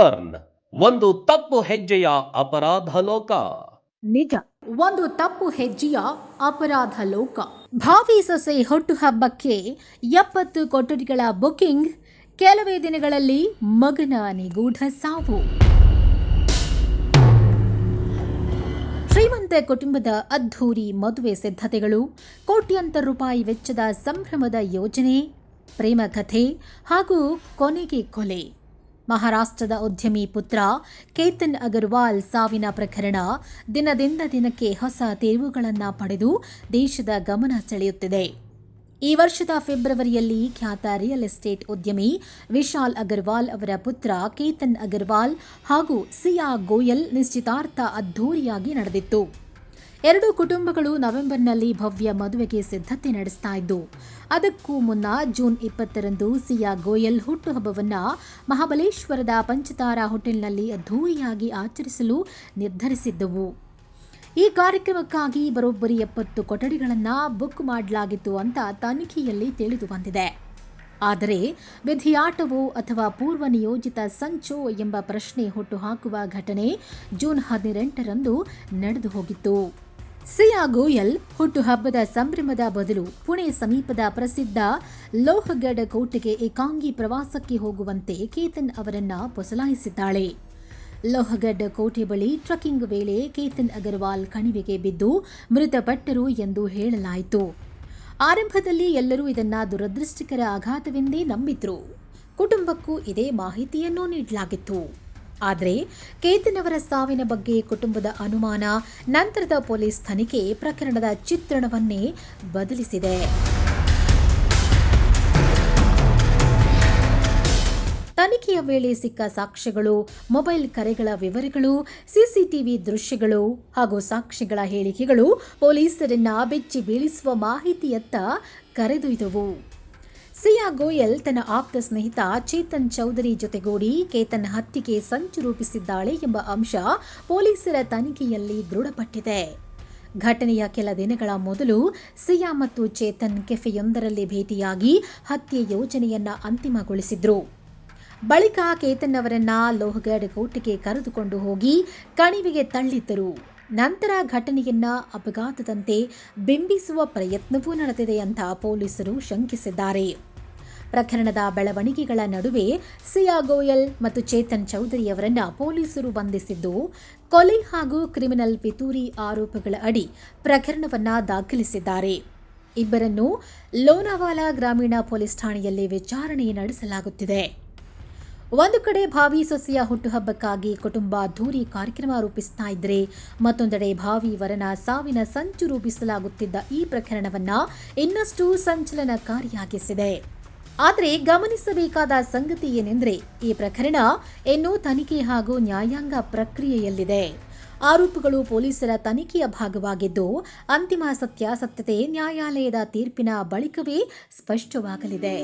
Turn ಒಂದು ತಪ್ಪು ಹೆಜ್ಜೆಯ ಅಪರಾಧ ಲೋಕ. ನಿಜ, ಒಂದು ತಪ್ಪು ಹೆಜ್ಜೆಯ ಅಪರಾಧ ಲೋಕ. ಭಾವಿ ಸೊಸೆ ಹುಟ್ಟುಹಬ್ಬಕ್ಕೆ 70 ಕೊಠಡಿಗಳ ಬುಕಿಂಗ್, ಕೆಲವೇ ದಿನಗಳಲ್ಲಿ ಮಗನ ನಿಗೂಢ ಸಾವು. ಶ್ರೀಮಂತ ಕುಟುಂಬದ ಅದ್ಧೂರಿ ಮದುವೆ ಸಿದ್ಧತೆಗಳು, ಕೋಟ್ಯಂತರ ರೂಪಾಯಿ ವೆಚ್ಚದ ಸಂಭ್ರಮದ ಯೋಜನೆ, ಪ್ರೇಮ ಕಥೆ ಹಾಗೂ ಕೊನೆಗೆ ಕೊಲೆ. ಮಹಾರಾಷ್ಟ್ರದ ಉದ್ಯಮಿ ಪುತ್ರ ಕೇತನ್ ಅಗರ್ವಾಲ್ ಸಾವಿನ ಪ್ರಕರಣ ದಿನದಿಂದ ದಿನಕ್ಕೆ ಹೊಸ ತಿರುವುಗಳನ್ನು ಪಡೆದು ದೇಶದ ಗಮನ ಸೆಳೆಯುತ್ತಿದೆ. ಈ ವರ್ಷದ ಫೆಬ್ರವರಿಯಲ್ಲಿ ಖ್ಯಾತ ರಿಯಲ್ ಎಸ್ಟೇಟ್ ಉದ್ಯಮಿ ವಿಶಾಲ್ ಅಗರ್ವಾಲ್ ಅವರ ಪುತ್ರ ಕೇತನ್ ಅಗರ್ವಾಲ್ ಹಾಗೂ ಸಿಯಾ ಗೋಯಲ್ ನಿಶ್ಚಿತಾರ್ಥ ಅದ್ಧೂರಿಯಾಗಿ ನಡೆದಿತ್ತು. ಎರಡೂ ಕುಟುಂಬಗಳು ನವೆಂಬರ್ನಲ್ಲಿ ಭವ್ಯ ಮದುವೆಗೆ ಸಿದ್ಧತೆ ನಡೆಸ್ತಾ ಇದ್ದು, ಅದಕ್ಕೂ ಮುನ್ನ ಜೂನ್ 20ರಂದು ಸಿಯಾ ಗೋಯಲ್ ಹುಟ್ಟುಹಬ್ಬವನ್ನು ಮಹಾಬಲೇಶ್ವರದ ಪಂಚತಾರಾ ಹೋಟೆಲ್ನಲ್ಲಿ ಅದ್ಧೂರಿಯಾಗಿ ಆಚರಿಸಲು ನಿರ್ಧರಿಸಿದ್ದವು. ಈ ಕಾರ್ಯಕ್ರಮಕ್ಕಾಗಿ ಬರೋಬ್ಬರಿ 70 ಕೊಠಡಿಗಳನ್ನು ಬುಕ್ ಮಾಡಲಾಗಿತ್ತು ಅಂತ ತನಿಖೆಯಲ್ಲಿ ತಿಳಿದು ಬಂದಿದೆ. ಆದರೆ ವಿಧಿಯಾಟವೋ ಅಥವಾ ಪೂರ್ವ ನಿಯೋಜಿತ ಸಂಚೋ ಎಂಬ ಪ್ರಶ್ನೆ ಹುಟ್ಟುಹಾಕುವ ಘಟನೆ ಜೂನ್ 18ರಂದು ನಡೆದು ಹೋಗಿತ್ತು. ಸಿಯಾ ಗೋಯಲ್ ಹುಟ್ಟುಹಬ್ಬದ ಸಂಭ್ರಮದ ಬದಲು ಪುಣೆ ಸಮೀಪದ ಪ್ರಸಿದ್ಧ ಲೋಹಗಢ ಕೋಟೆಗೆ ಏಕಾಂಗಿ ಪ್ರವಾಸಕ್ಕೆ ಹೋಗುವಂತೆ ಕೇತನ್ ಅವರನ್ನ ಪುಸಲಾಯಿಸಿದ್ದಾಳೆ. ಲೋಹಗಢ ಕೋಟೆ ಬಳಿ ಟ್ರಕ್ಕಿಂಗ್ ವೇಳೆ ಕೇತನ್ ಅಗರ್ವಾಲ್ ಕಣಿವೆಗೆ ಬಿದ್ದು ಮೃತಪಟ್ಟರು ಎಂದು ಹೇಳಲಾಯಿತು. ಆರಂಭದಲ್ಲಿ ಎಲ್ಲರೂ ಇದನ್ನ ದುರದೃಷ್ಟಕರ ಆಘಾತವೆಂದೇ ನಂಬಿದ್ರು. ಕುಟುಂಬಕ್ಕೂ ಇದೇ ಮಾಹಿತಿಯನ್ನು ನೀಡಲಾಗಿತ್ತು. ಆದರೆ ಕೇತನ್ ಅವರ ಸಾವಿನ ಬಗ್ಗೆ ಕುಟುಂಬದ ಅನುಮಾನ, ನಂತರದ ಪೊಲೀಸ್ ತನಿಖೆ ಪ್ರಕರಣದ ಚಿತ್ರಣವನ್ನೇ ಬದಲಿಸಿದೆ. ತನಿಖೆಯ ವೇಳೆ ಸಿಕ್ಕ ಸಾಕ್ಷ್ಯಗಳು, ಮೊಬೈಲ್ ಕರೆಗಳ ವಿವರಗಳು, ಸಿಸಿಟಿವಿ ದೃಶ್ಯಗಳು ಹಾಗೂ ಸಾಕ್ಷಿಗಳ ಹೇಳಿಕೆಗಳು ಪೊಲೀಸರನ್ನ ಬೆಚ್ಚಿ ಬೀಳಿಸುವ ಮಾಹಿತಿಯತ್ತ ಕರೆದೊಯ್ದವು. ಸಿಯಾ ಗೋಯಲ್ ತನ್ನ ಆಪ್ತ ಸ್ನೇಹಿತ ಚೇತನ್ ಚೌಧರಿ ಜೊತೆಗೂಡಿ ಕೇತನ್ ಹತ್ಯೆಗೆ ಸಂಚು ರೂಪಿಸಿದ್ದಾಳೆ ಎಂಬ ಅಂಶ ಪೊಲೀಸರ ತನಿಖೆಯಲ್ಲಿ ದೃಢಪಟ್ಟಿದೆ. ಘಟನೆಯ ಕೆಲ ದಿನಗಳ ಮೊದಲು ಸಿಯಾ ಮತ್ತು ಚೇತನ್ ಕೆಫೆಯೊಂದರಲ್ಲಿ ಭೇಟಿಯಾಗಿ ಹತ್ಯೆ ಯೋಜನೆಯನ್ನ ಅಂತಿಮಗೊಳಿಸಿದ್ರು. ಬಳಿಕ ಕೇತನ್ ಅವರನ್ನ ಲೋಹಗಢ ಕೋಟೆಗೆ ಕರೆದುಕೊಂಡು ಹೋಗಿ ಕಣಿವೆಗೆ ತಳ್ಳಿದ್ದರು. ನಂತರ ಘಟನೆಯನ್ನ ಅಪಘಾತದಂತೆ ಬಿಂಬಿಸುವ ಪ್ರಯತ್ನವೂ ನಡೆದಿದೆ ಅಂತ ಪೊಲೀಸರು ಶಂಕಿಸಿದ್ದಾರೆ. ಪ್ರಕರಣದ ಬೆಳವಣಿಗೆಗಳ ನಡುವೆ ಸಿಯಾ ಗೋಯಲ್ ಮತ್ತು ಚೇತನ್ ಚೌಧರಿ ಅವರನ್ನ ಪೊಲೀಸರು ಬಂಧಿಸಿದ್ದು, ಕೊಲೆ ಹಾಗೂ ಕ್ರಿಮಿನಲ್ ಪಿತೂರಿ ಆರೋಪಗಳ ಅಡಿ ಪ್ರಕರಣವನ್ನ ದಾಖಲಿಸಿದ್ದಾರೆ. ಇಬ್ಬರನ್ನು ಲೋನಾವಾಲಾ ಗ್ರಾಮೀಣ ಪೊಲೀಸ್ ಠಾಣೆಯಲ್ಲಿ ವಿಚಾರಣೆ ನಡೆಸಲಾಗುತ್ತಿದೆ. ಒಂದು ಕಡೆ ಭಾವಿ ಸೊಸೆಯ ಹುಟ್ಟುಹಬ್ಬಕ್ಕಾಗಿ ಕುಟುಂಬ ಅದ್ಧೂರಿ ಕಾರ್ಯಕ್ರಮ ರೂಪಿಸ್ತಾ ಇದ್ರೆ, ಮತ್ತೊಂದೆಡೆ ಭಾವಿ ವರನ ಸಾವಿನ ಸಂಚು ರೂಪಿಸಲಾಗುತ್ತಿದ್ದ ಈ ಪ್ರಕರಣವನ್ನ ಇನ್ನಷ್ಟು ಸಂಚಲನಕಾರಿಯಾಗಿಸಿದೆ. ಆದರೆ ಗಮನಿಸಬೇಕಾದ ಸಂಗತಿ ಏನೆಂದರೆ, ಈ ಪ್ರಕರಣ ಇನ್ನೂ ತನಿಖೆ ಹಾಗೂ ನ್ಯಾಯಾಂಗ ಪ್ರಕ್ರಿಯೆಯಲ್ಲಿದೆ. ಆರೋಪಗಳು ಪೊಲೀಸರ ತನಿಖೆಯ ಭಾಗವಾಗಿದ್ದು, ಅಂತಿಮ ಸತ್ಯಾಸತ್ಯತೆ ನ್ಯಾಯಾಲಯದ ತೀರ್ಪಿನ ಬಳಿಕವೇ ಸ್ಪಷ್ಟವಾಗಲಿದೆ.